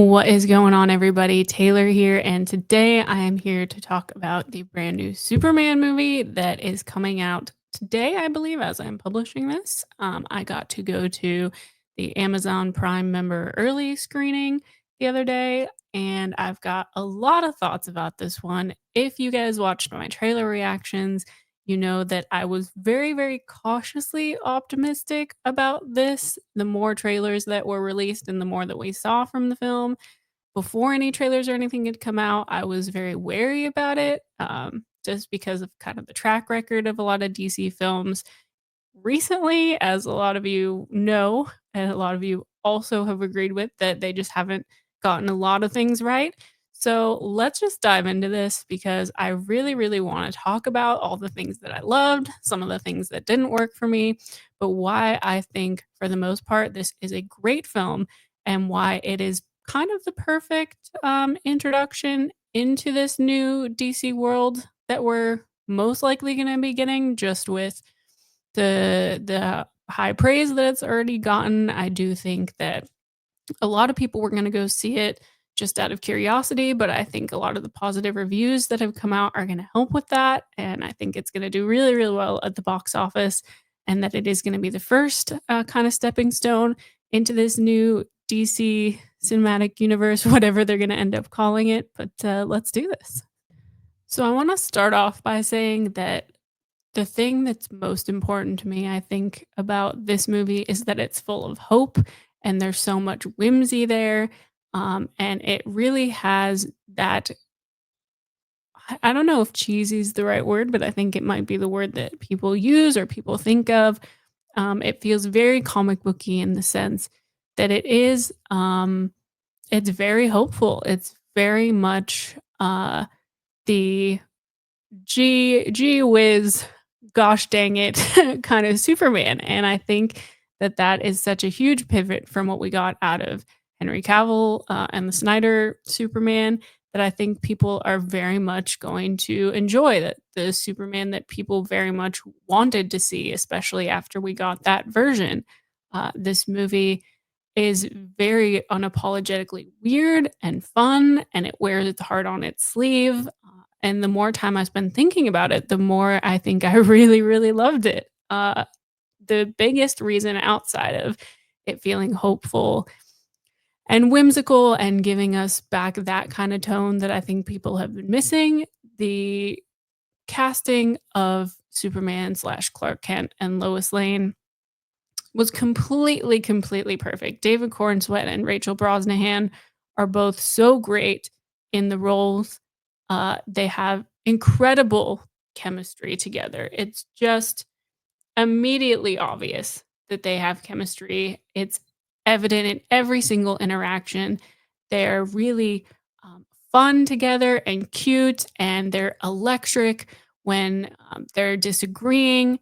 What is going on, everybody? Taylor here, and today I am here to talk about the brand new Superman movie that is coming out today, I believe, as I'm publishing this. I got to go to the Amazon Prime member early screening the other day, and I've got a lot of thoughts about this one. If you guys watched my trailer reactions, you know that I was very, very cautiously optimistic about this. The more trailers that were released and the more that we saw from the film before any trailers or anything had come out, I was very wary about it, just because of kind of the track record of a lot of DC films recently, as a lot of you know, and a lot of you also have agreed with, that they just haven't gotten a lot of things right. So let's just dive into this because I really, really want to talk about all the things that I loved, some of the things that didn't work for me, but why I think, for the most part, this is a great film and why it is kind of the perfect introduction into this new DC world that we're most likely going to be getting, just with the high praise that it's already gotten. I do think that a lot of people were gonna go see it just out of curiosity, but I think a lot of the positive reviews that have come out are gonna help with that, and I think it's gonna do really, really well at the box office, and that it is gonna be the first, kinda stepping stone into this new DC cinematic universe, whatever they're gonna end up calling it, but, let's do this. So I wanna start off by saying that the thing that's most important to me, I think, about this movie is that it's full of hope and there's so much whimsy there. And it really has that. I don't know if cheesy is the right word, but I think it might be the word that people use or people think of. It feels very comic booky in the sense that it's very hopeful. It's very much the gee whiz, gosh dang it kind of Superman, and I think that that is such a huge pivot from what we got out of Henry Cavill, and the Snyder Superman, that I think people are very much going to enjoy, that the Superman that people very much wanted to see, especially after we got that version. This movie is very unapologetically weird and fun, and it wears its heart on its sleeve. And the more time I spend thinking about it, the more I think I really, really loved it. The biggest reason outside of it feeling hopeful and whimsical and giving us back that kind of tone that I think people have been missing, the casting of Superman slash Clark Kent and Lois Lane was completely, completely perfect. David Cornsweet and Rachel Brosnahan are both so great in the roles. They have incredible chemistry together. It's just immediately obvious that they have chemistry. It's evident in every single interaction. They're really fun together and cute, and they're electric when they're disagreeing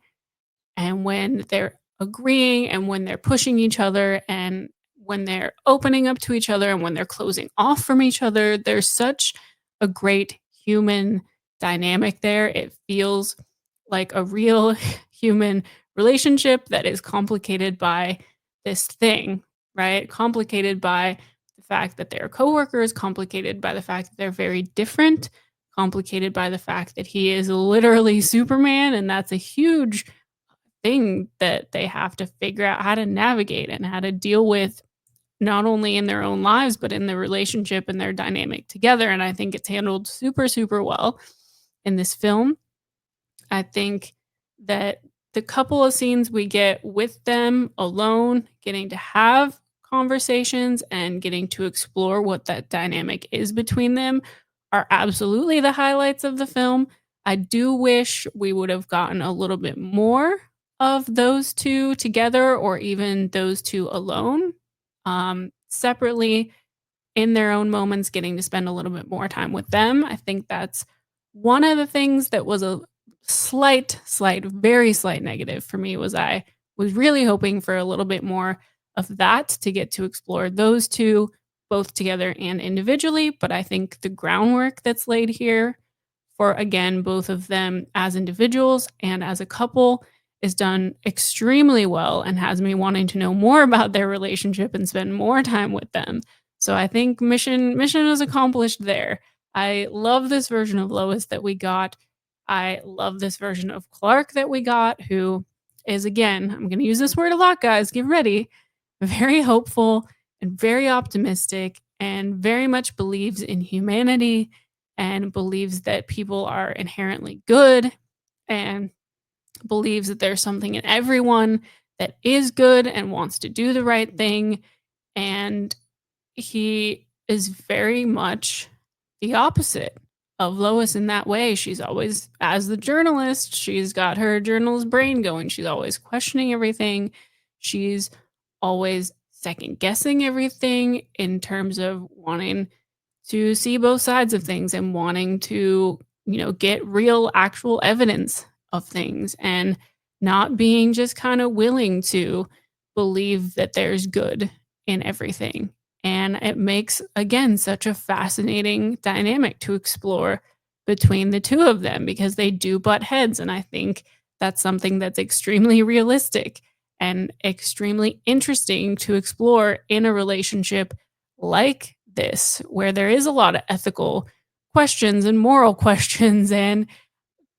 and when they're agreeing and when they're pushing each other and when they're opening up to each other and when they're closing off from each other. There's such a great human dynamic there. It feels like a real human relationship that is complicated by this thing, right? Complicated by the fact that they're coworkers, complicated by the fact that they're very different, complicated by the fact that he is literally Superman, and that's a huge thing that they have to figure out how to navigate and how to deal with, not only in their own lives but in their relationship and their dynamic together. And I think it's handled super, super well in this film. I think that the couple of scenes we get with them alone, getting to have conversations and getting to explore what that dynamic is between them, are absolutely the highlights of the film. I do wish we would have gotten a little bit more of those two together, or even those two alone, separately, in their own moments, getting to spend a little bit more time with them. I think that's one of the things that was a very slight negative for me. Was I was really hoping for a little bit more of that, to get to explore those two both together and individually. But I think the groundwork that's laid here for, again, both of them as individuals and as a couple is done extremely well and has me wanting to know more about their relationship and spend more time with them. So I think mission is accomplished there. I love this version of Lois that we got. I love this version of Clark that we got, who is, again, I'm going to use this word a lot, guys. Get ready. Very hopeful and very optimistic and very much believes in humanity and believes that people are inherently good and believes that there's something in everyone that is good and wants to do the right thing. And he is very much the opposite of Lois in that way. She's always, as the journalist, she's got her journalist brain going. She's always questioning everything. She's always second guessing everything in terms of wanting to see both sides of things and wanting to, get real actual evidence of things and not being just kind of willing to believe that there's good in everything. And it makes, again, such a fascinating dynamic to explore between the two of them because they do butt heads. And I think that's something that's extremely realistic and extremely interesting to explore in a relationship like this, where there is a lot of ethical questions and moral questions and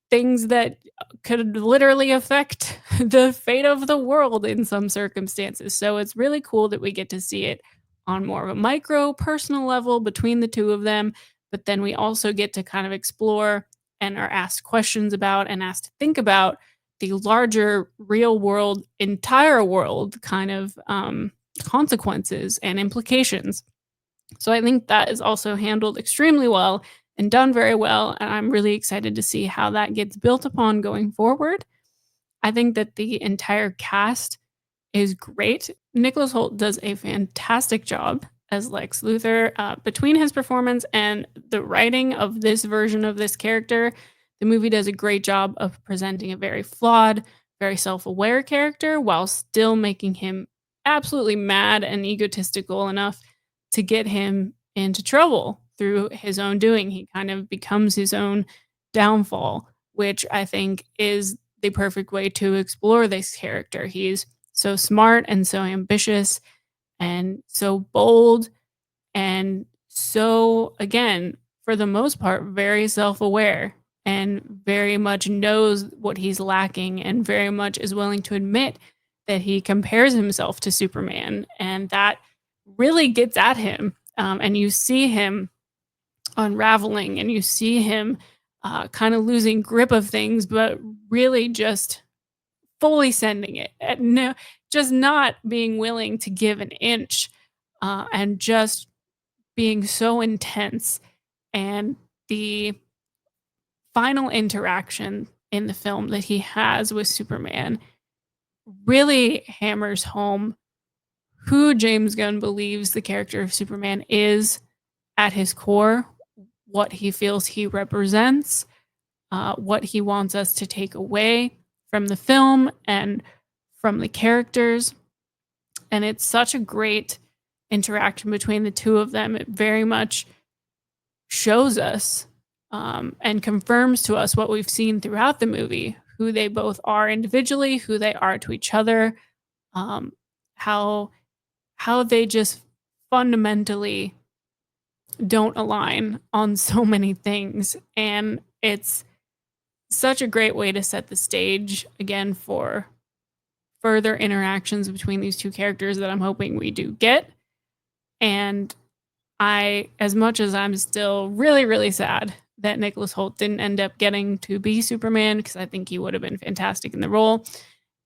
things that could literally affect the fate of the world in some circumstances. So it's really cool that we get to see it on more of a micro personal level between the two of them. But then we also get to kind of explore and are asked questions about and asked to think about the larger real world, entire world kind of consequences and implications. So I think that is also handled extremely well and done very well, and I'm really excited to see how that gets built upon going forward. I think that the entire cast is great. Nicholas Holt does a fantastic job as Lex Luthor. Between his performance and the writing of this version of this character, the movie does a great job of presenting a very flawed, very self aware character while still making him absolutely mad and egotistical enough to get him into trouble through his own doing. He kind of becomes his own downfall, which I think is the perfect way to explore this character. He's so smart and so ambitious and so bold and so, again, for the most part, very self aware and very much knows what he's lacking and very much is willing to admit that he compares himself to Superman. And that really gets at him. And you see him unraveling and you see him kind of losing grip of things, but really just fully sending it. No, just not being willing to give an inch and just being so intense. And the final interaction in the film that he has with Superman really hammers home who James Gunn believes the character of Superman is at his core, what he feels he represents, what he wants us to take away from the film and from the characters. And it's such a great interaction between the two of them. It very much shows us and confirms to us what we've seen throughout the movie, who they both are individually, who they are to each other, um, how how they just fundamentally don't align on so many things. And it's such a great way to set the stage again for further interactions between these two characters that I'm hoping we do get. And as much as I'm still really, really sad that Nicholas Holt didn't end up getting to be Superman, because I think he would have been fantastic in the role,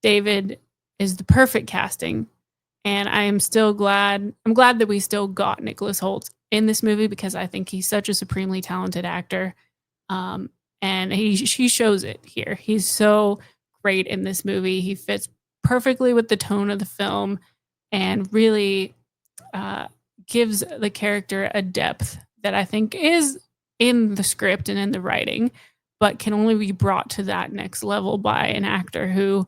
David is the perfect casting. And I'm glad that we still got Nicholas Holt in this movie because I think he's such a supremely talented actor. Um, and he shows it here. He's so great in this movie. He fits perfectly with the tone of the film and really uh, gives the character a depth that I think is in the script and in the writing, but can only be brought to that next level by an actor who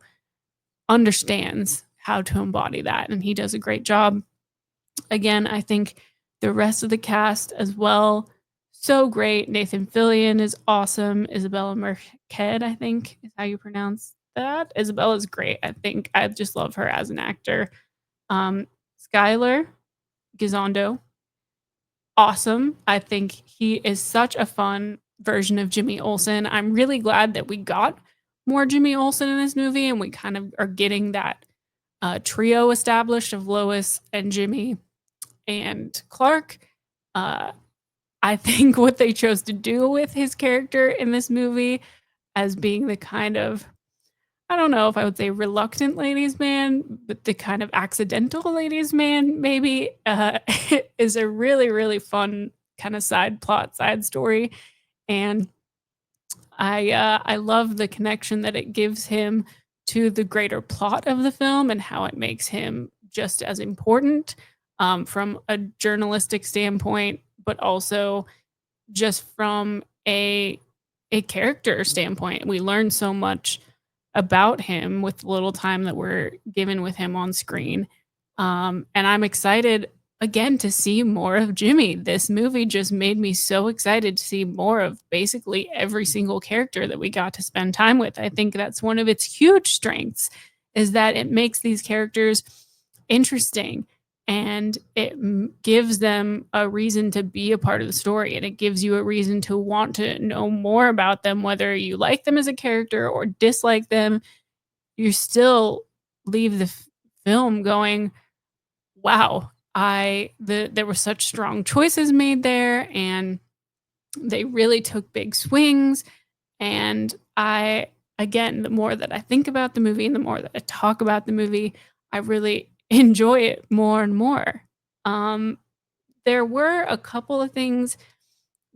understands how to embody that. And he does a great job. Again, I think the rest of the cast as well, so great. Nathan Fillion is awesome. Isabella Merced, I think is how you pronounce that. Isabella's great. I think I just love her as an actor. Um, Skylar Gizondo awesome. I think he is such a fun version of Jimmy Olsen. I'm really glad that we got more Jimmy Olsen in this movie and we kind of are getting that trio established of Lois and Jimmy and Clark. Uh, I think what they chose to do with his character in this movie as being the kind of, I don't know if I would say reluctant ladies man, but the kind of accidental ladies man maybe, is a really, really fun kinda side plot, side story, and I love the connection that it gives him to the greater plot of the film and how it makes him just as important, from a journalistic standpoint, but also just from a character standpoint. We learn so much about him with the little time that we're given with him on screen. And I'm excited again to see more of Jimmy. This movie just made me so excited to see more of basically every single character that we got to spend time with. I think that's one of its huge strengths is that it makes these characters interesting and it gives them a reason to be a part of the story and it gives you a reason to want to know more about them whether you like them as a character or dislike them. You still leave the film going, wow, there were such strong choices made there and they really took big swings. And I, again, the more that I think about the movie and the more that I talk about the movie, I really enjoy it more and more. Um, there were a couple of things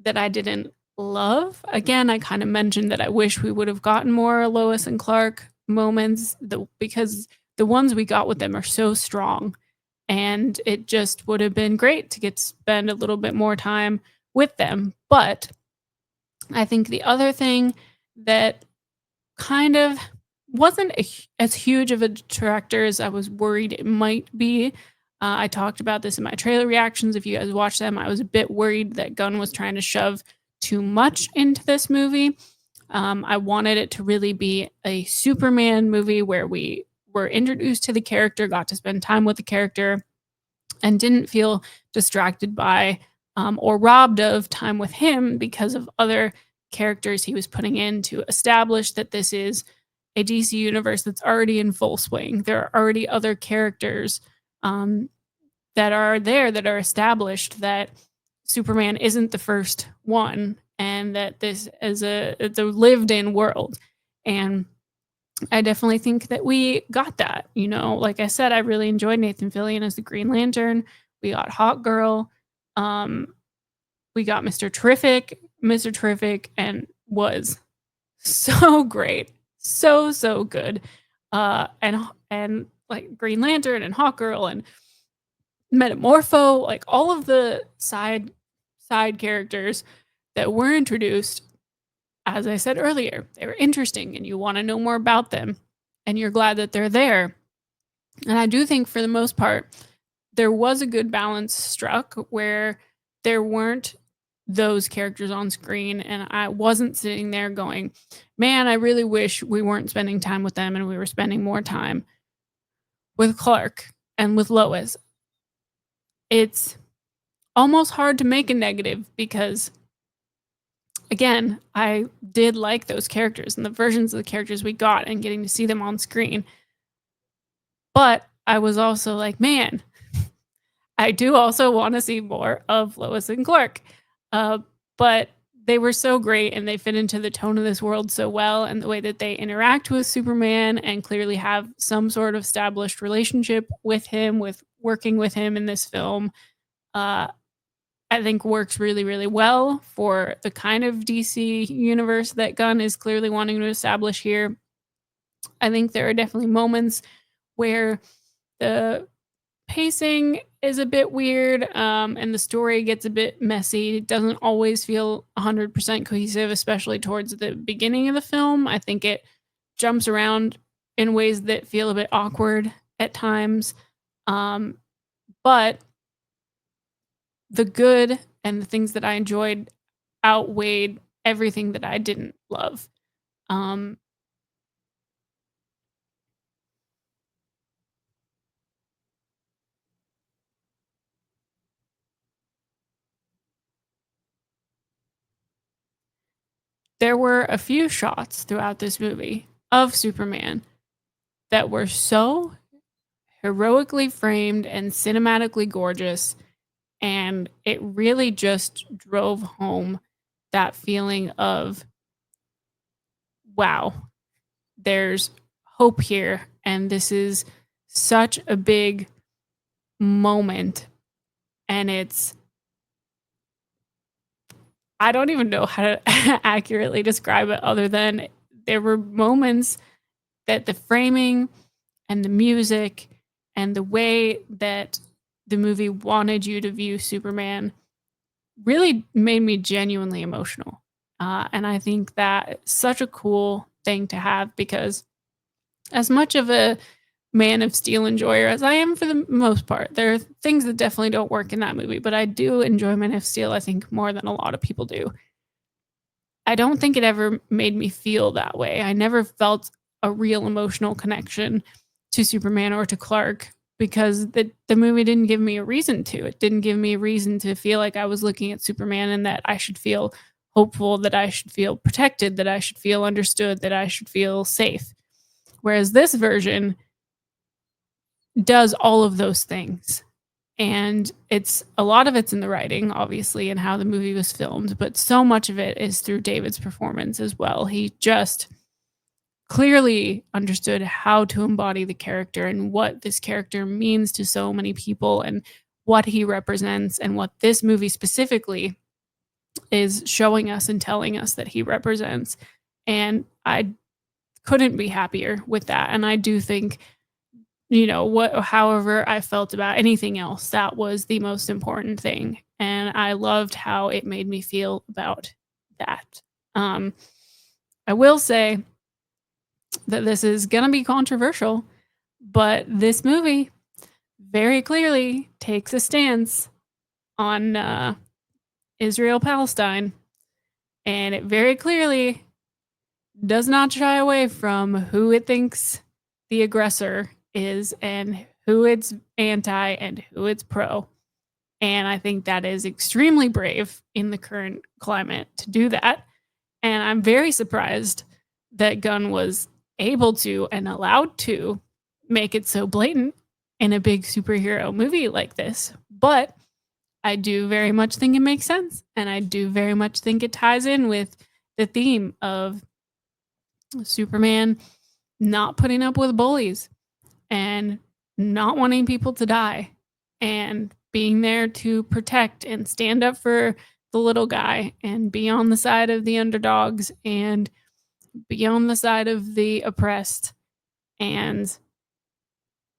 that I didn't love. Again, I kind of mentioned that I wish we would have gotten more Lois and Clark moments because the ones we got with them are so strong. And it just would have been great to get to spend a little bit more time with them. But I think the other thing that kind of wasn't as huge of a detractor as I was worried it might be. I talked about this in my trailer reactions. If you guys watch them, I was a bit worried that Gunn was trying to shove too much into this movie. I wanted it to really be a Superman movie where we were introduced to the character, got to spend time with the character, and didn't feel distracted by or robbed of time with him because of other characters he was putting in to establish that this is a DC universe that's already in full swing. There are already other characters um, that are there that are established that Superman isn't the first one and that this is it's a lived in world. And I definitely think that we got that. You know, like I said, I really enjoyed Nathan Fillion as the Green Lantern. We got Hawk Girl. Um, we got Mr. Terrific. Mr. Terrific and was so great. So, so good. And like Green Lantern and Hawk Girl and Metamorpho, like all of the side characters that were introduced, as I said earlier, they were interesting and you want to know more about them and you're glad that they're there. And I do think for the most part, there was a good balance struck where there weren't those characters on screen and I wasn't sitting there going, "Man, I really wish we weren't spending time with them and we were spending more time with Clark and with Lois." It's almost hard to make a negative because again, I did like those characters and the versions of the characters we got and getting to see them on screen. But I was also like, "Man, I do also wanna see more of Lois and Clark." Uh, but they were so great and they fit into the tone of this world so well and the way that they interact with Superman and clearly have some sort of established relationship with him, with working with him in this film, uh, I think works really, really well for the kind of DC universe that Gunn is clearly wanting to establish here. I think there are definitely moments where the pacing is a bit weird, and the story gets a bit messy. It doesn't always feel 100% cohesive, especially towards the beginning of the film. I think it jumps around in ways that feel a bit awkward at times. Um, but the good and the things that I enjoyed outweighed everything that I didn't love. Um, there were a few shots throughout this movie of Superman that were so heroically framed and cinematically gorgeous, and it really just drove home that feeling of, wow, there's hope here, and this is such a big moment, and it's I don't even know how to accurately describe it other than there were moments that the framing and the music and the way that the movie wanted you to view Superman really made me genuinely emotional. And I think that such a cool thing to have because as much of a Man of Steel enjoyer as I am for the most part, there are things that definitely don't work in that movie, but I do enjoy Man of Steel, I think, more than a lot of people do. I don't think it ever made me feel that way. I never felt a real emotional connection to Superman or to Clark because the movie didn't give me a reason to. It didn't give me a reason to feel like I was looking at Superman and that I should feel hopeful, that I should feel protected, that I should feel understood, that I should feel safe. Whereas this version does all of those things. And it's a lot of it's in the writing, obviously, and how the movie was filmed, but so much of it is through David's performance as well. He just clearly understood how to embody the character and what this character means to so many people and what he represents and what this movie specifically is showing us and telling us that he represents. And I couldn't be happier with that. And I do think what however I felt about anything else, that was the most important thing, and I loved how it made me feel about that. Um, I will say that this is gonna be controversial, but this movie very clearly takes a stance on, Israel-Palestine, and it very clearly does not shy away from who it thinks the aggressor is and who it's anti and who it's pro. And I think that is extremely brave in the current climate to do that. And I'm very surprised that Gunn was able to and allowed to make it so blatant in a big superhero movie like this. But I do very much think it makes sense. And I do very much think it ties in with the theme of Superman not putting up with bullies and not wanting people to die and being there to protect and stand up for the little guy and be on the side of the underdogs and be on the side of the oppressed and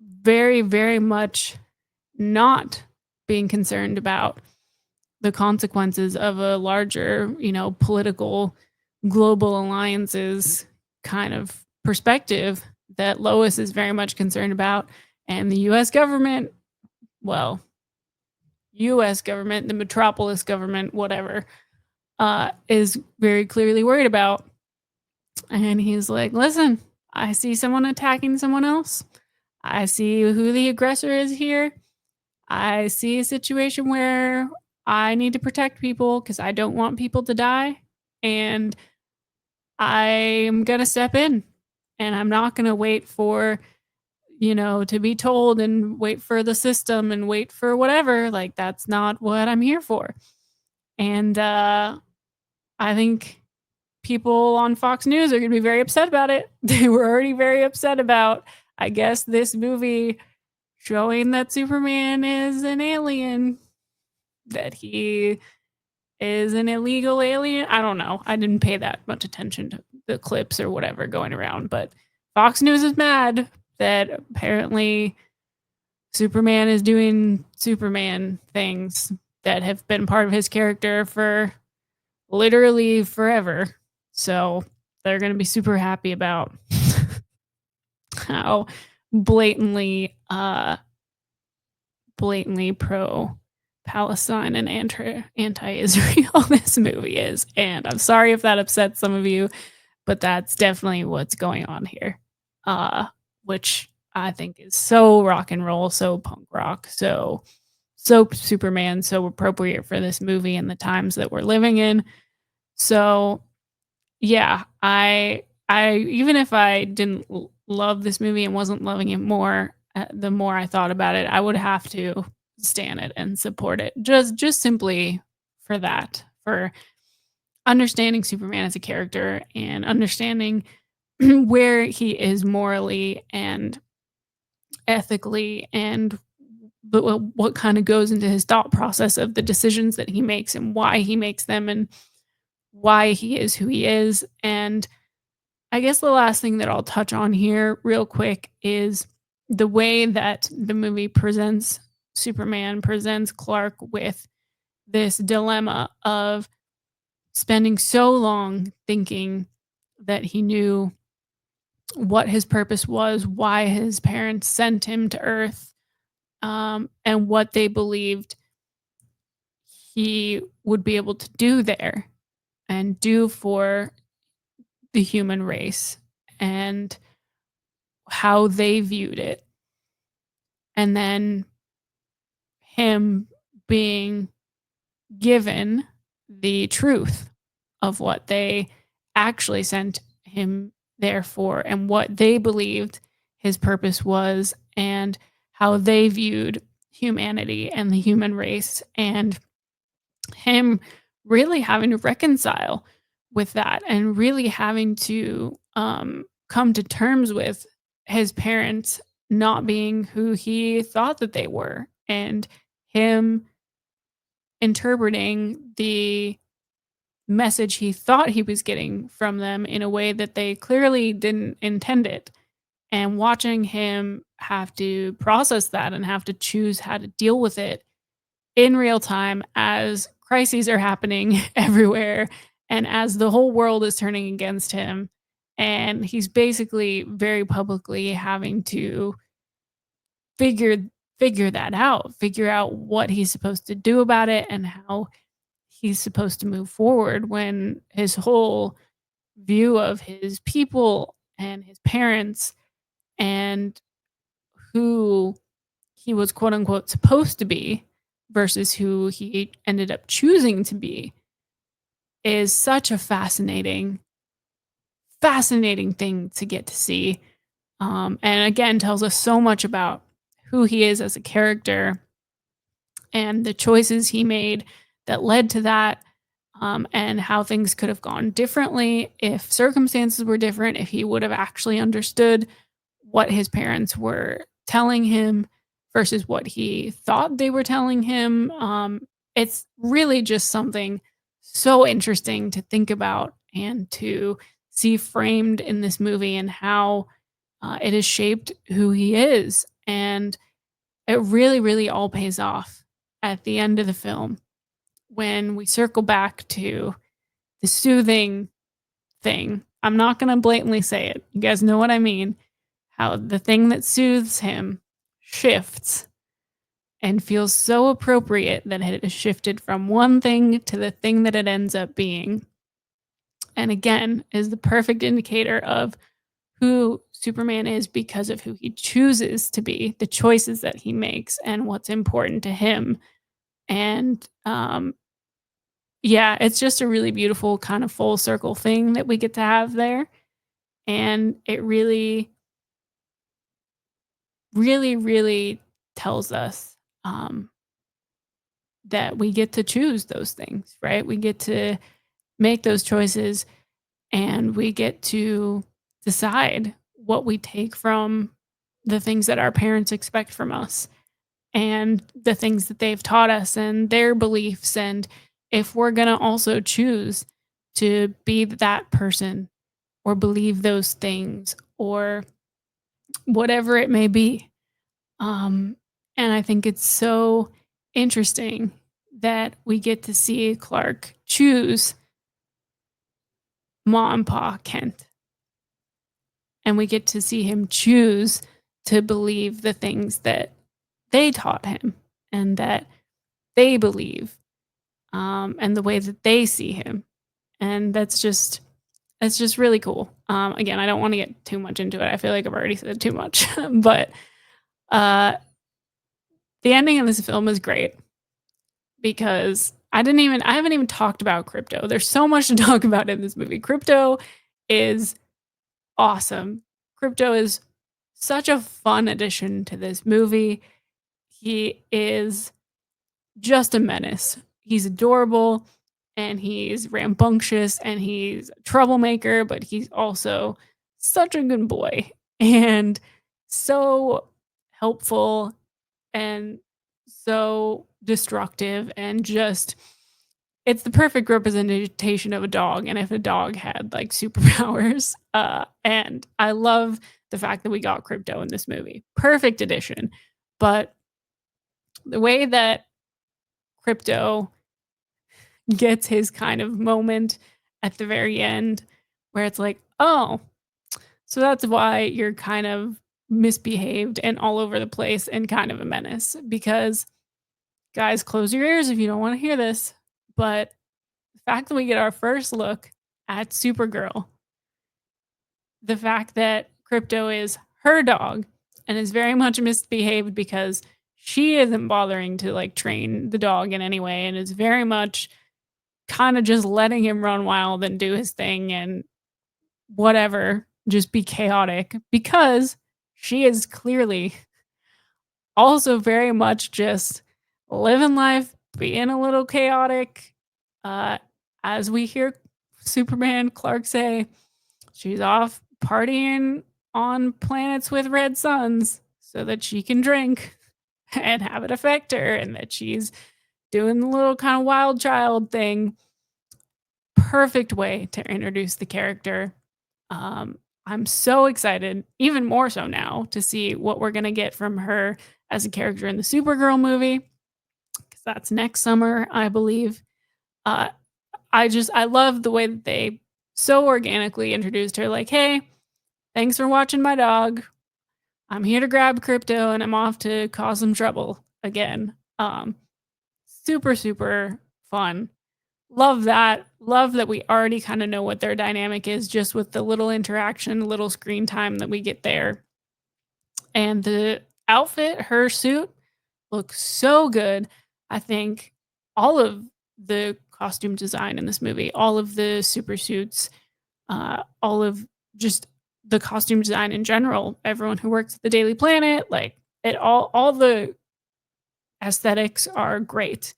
very, very much not being concerned about the consequences of a larger, political global alliances kind of perspective that Lois is very much concerned about. And the US government, well, US government, the metropolis government, whatever, is very clearly worried about. And he's like, listen, I see someone attacking someone else. I see who the aggressor is here. I see a situation where I need to protect people because I don't want people to die. And I'm going to step in and I'm not going to wait for, to be told and wait for the system and wait for whatever. Like, that's not what I'm here for. And I think people on Fox News are going to be very upset about it. They were already very upset about, I guess, this movie showing that Superman is an alien, that he is an illegal alien. I don't know. I didn't pay that much attention to the clips or whatever going around, but Fox News is mad that apparently Superman is doing Superman things that have been part of his character for literally forever. So they're going to be super happy about how blatantly pro Palestine and anti-Israel this movie is. And I'm sorry if that upsets some of you, but that's definitely what's going on here. Which I think is so rock and roll, so punk rock, so Superman, so appropriate for this movie and the times that we're living in. So Yeah, I even if I didn't love this movie and wasn't loving it more, the more I thought about it, I would have to stan it and support it. Just simply for that, for understanding Superman as a character and understanding where he is morally and ethically and but what kind of goes into his thought process of the decisions that he makes and why he makes them and why he is who he is. And I guess the last thing that I'll touch on here real quick is the way that the movie presents Superman, presents Clark with this dilemma of spending so long thinking that he knew what his purpose was, why his parents sent him to Earth, and what they believed he would be able to do there and do for the human race and how they viewed it. And then him being given the truth of what they actually sent him there for and what they believed his purpose was and how they viewed humanity and the human race and him really having to reconcile with that and really having to come to terms with his parents not being who he thought that they were and him interpreting the message he thought he was getting from them in a way that they clearly didn't intend it and watching him have to process that and have to choose how to deal with it in real time as crises are happening everywhere and as the whole world is turning against him and he's basically very publicly having to figure figure that out, figure out what he's supposed to do about it and how he's supposed to move forward when his whole view of his people and his parents and who he was quote unquote supposed to be versus who he ended up choosing to be is such a fascinating thing to get to see. And again, tells us so much about who he is as a character and the choices he made that led to that, and how things could have gone differently if circumstances were different, if he would have actually understood what his parents were telling him versus what he thought they were telling him. It's really just something so interesting to think about and to see framed in this movie and how it has shaped who he is. And it really, really all pays off at the end of the film when we circle back to the soothing thing. I'm not going to blatantly say it. You guys know what I mean. How the thing that soothes him shifts and feels so appropriate that it has shifted from one thing to the thing that it ends up being. And again, is the perfect indicator of who Superman is because of who he chooses to be, the choices that he makes, and what's important to him. And yeah, it's just a really beautiful kind of full circle thing that we get to have there. And it really, really, really tells us that we get to choose those things, right? We get to make those choices and we get to decide what we take from the things that our parents expect from us and the things that they've taught us and their beliefs. And if we're going to also choose to be that person or believe those things or whatever it may be. And I think it's so interesting that we get to see Clark choose Ma and Pa Kent, and we get to see him choose to believe the things that they taught him and that they believe, and the way that they see him. And it's just really cool. Again, I don't want to get too much into it. I feel like I've already said too much, but uh, the ending of this film is great because I haven't even talked about Krypto. There's so much to talk about in this movie. Krypto is awesome. Krypto is such a fun addition to this movie. He is just a menace. He's adorable and he's rambunctious and he's a troublemaker, but he's also such a good boy and so helpful and so destructive and just it's the perfect representation of a dog, and if a dog had, like, superpowers, and I love the fact that we got Krypto in this movie. Perfect addition, but the way that Krypto gets his kind of moment at the very end where it's like, "Oh, so that's why you're kind of misbehaved and all over the place and kind of a menace," because guys, close your ears if you don't wanna hear this, but the fact that we get our first look at Supergirl, the fact that Krypto is her dog and is very much misbehaved because she isn't bothering to like train the dog in any way and is very much kind of just letting him run wild and do his thing and whatever, just be chaotic because she is clearly also very much just living life, being a little chaotic. Uh, as we hear Superman Clark say, she's off partying on planets with red suns so that she can drink and have it affect her, and that she's doing the little kind of wild child thing. Perfect way to introduce the character. I'm so excited, even more so now, to see what we're gonna get from her as a character in the Supergirl movie, because that's next summer, I believe. Uh, I love the way that they so organically introduced her, like, "Hey, thanks for watching my dog. I'm here to grab Krypto and I'm off to cause some trouble again." Super, super fun. Love that. Love that we already kind of know what their dynamic is just with the little interaction, little screen time that we get there. And the outfit, her suit looks so good. I think all of the costume design in this movie, all of the super suits, all of just the costume design in general, everyone who works at the Daily Planet, like it all the aesthetics are great.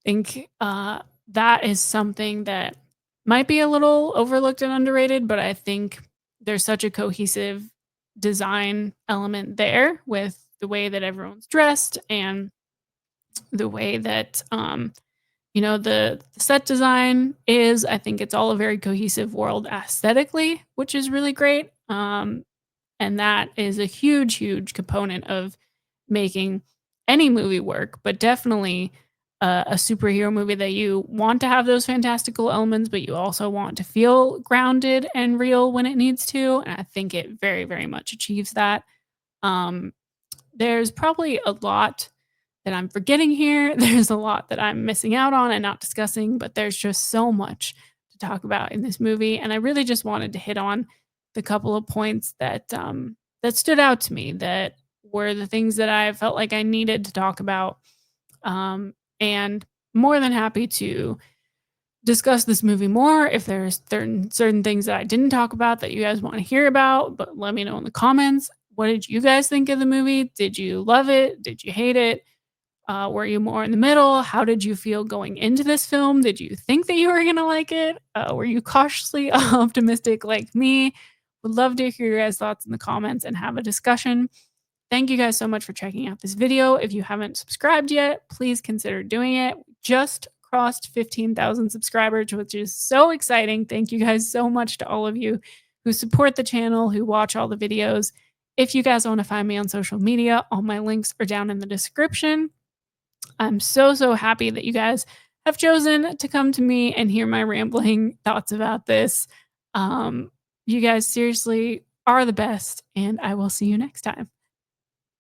I think that is something that might be a little overlooked and underrated, but I think there's such a cohesive design element there with the way that everyone's dressed and the way that the set design is. I think it's all a very cohesive world aesthetically, which is really great. And that is a huge, huge component of making any movie work, but definitely a superhero movie that you want to have those fantastical elements, but you also want to feel grounded and real when it needs to. And I think it very, very much achieves that. Um, there's probably a lot that I'm forgetting here. There's a lot that I'm missing out on and not discussing, but there's just so much to talk about in this movie. And I really just wanted to hit on the couple of points that stood out to me that were the things that I felt like I needed to talk about. And more than happy to discuss this movie more if there's certain things that I didn't talk about that you guys want to hear about, but let me know in the comments. What did you guys think of the movie? Did you love it? Did you hate it? Were you more in the middle? How did you feel going into this film? Did you think that you were gonna like it? Were you cautiously optimistic like me? Would love to hear your guys' thoughts in the comments and have a discussion. Thank you guys so much for checking out this video. If you haven't subscribed yet, please consider doing it. Just crossed 15,000 subscribers, which is so exciting. Thank you guys so much to all of you who support the channel, who watch all the videos. If you guys want to find me on social media, all my links are down in the description. I'm so, so happy that you guys have chosen to come to me and hear my rambling thoughts about this. You guys seriously are the best, and I will see you next time.